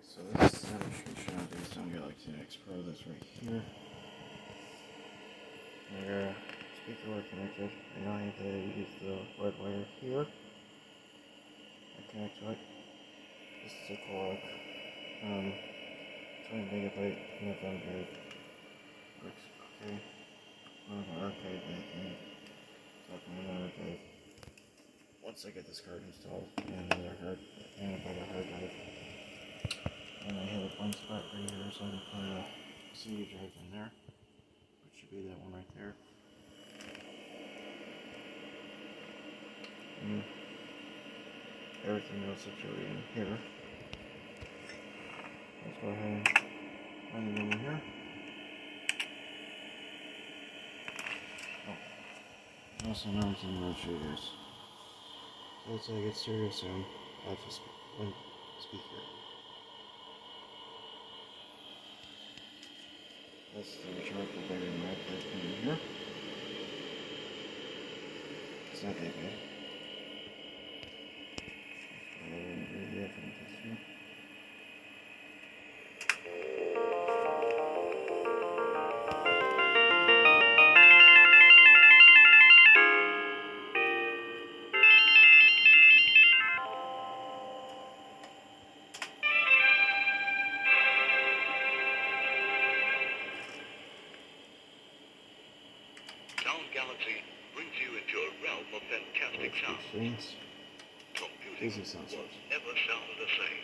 So this is a demonstration of the Samsung Galaxy X Pro that's right here. Their speaker were connected, and I had to use the red wire here. I connect to it. This is a Korg 20 megabyte November. Works okay. One of our arcade back in. So I can arcade. Once I get this card installed and another hard drive. And I have a blank spot right here, so I can put a CD drive in there, which should be that one right there. And everything else situated in here. Let's go ahead and find it over here. Oh, also another thing I'll show you guys. So that's how I get stereo sound off one speaker. That's the rechargeable battery rack that's in here. It's not that bad. Sound Galaxy brings you into a realm of fantastic sounds. Computing will never sound the same.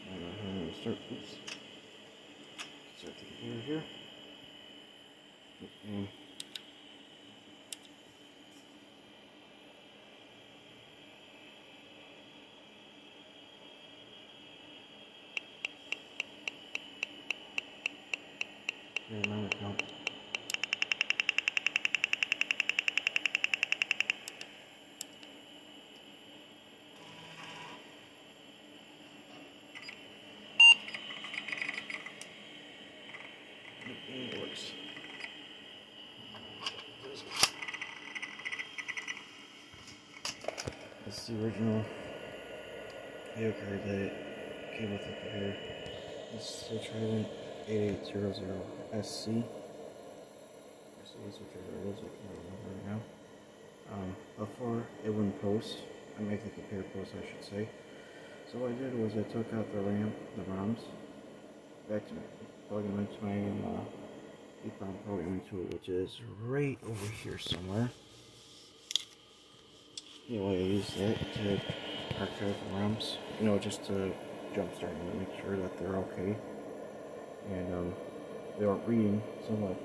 I don't know how to start. Oops. Start the computer here. And memory count. It works. This is the original video card that came with the computer. This is the Trident 8800 SC. Whichever it is, I can't remember right now. Before it wouldn't post, I make the computer post, I should say. So what I did was I took out the ROMs, back to plugging them into my EEPROM programming tool, which is right over here somewhere. Anyway, I used that to archive the ROMs, just to jumpstart them and make sure that they're okay. And they weren't reading, so I'm like,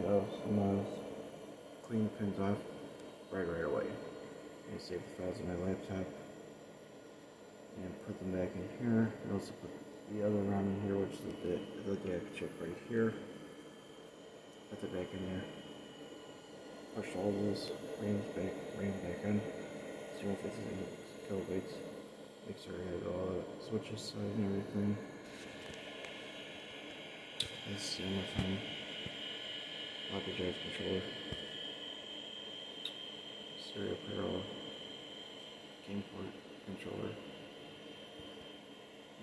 clean the pins off right away. And save the files on my laptop and put them back in here. I also put the other ROM in here, which is the DAC chip right here. Put it back in there. Push all those RAMs back in. 058 kilobytes. Make sure I have all the switches side and everything. This is my phone. Floppy drive controller. Stereo parallel. Game port controller.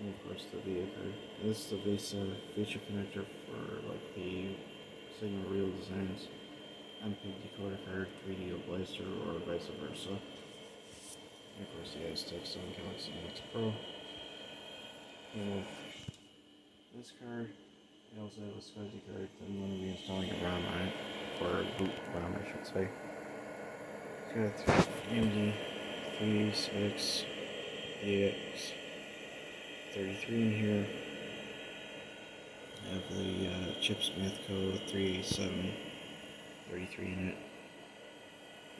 And of course the VIA card. And this is the VESA feature connector for like the Sigma Real Designs MP decoder card, 3D Blaster, or vice versa. And of course the iStick Samsung Galaxy X Pro. And with this card, I also have a SCSI card that I'm going to be installing a ROM on it, or a boot ROM I should say. It's got AMD 36DX33 in here. I have the Chipsmith code 38733 in it.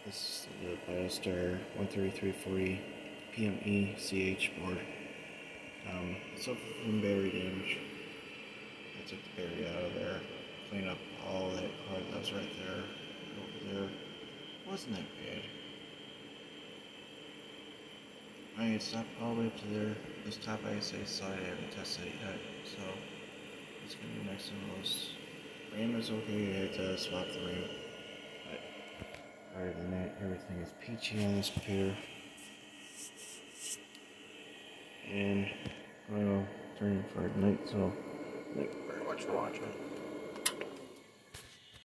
This is the BioStar 13340 PME CH board. It suffered from battery damage. I took the battery out of there, cleaned up all that card that was right there, over there. Wasn't that bad. I stopped all the way up to there. This top ISA side I haven't tested it yet, so it's gonna be next to those. RAM is okay, I had to swap the RAM. But other than that, everything is peachy on this computer. And going turning for night, so thank you very much for watching.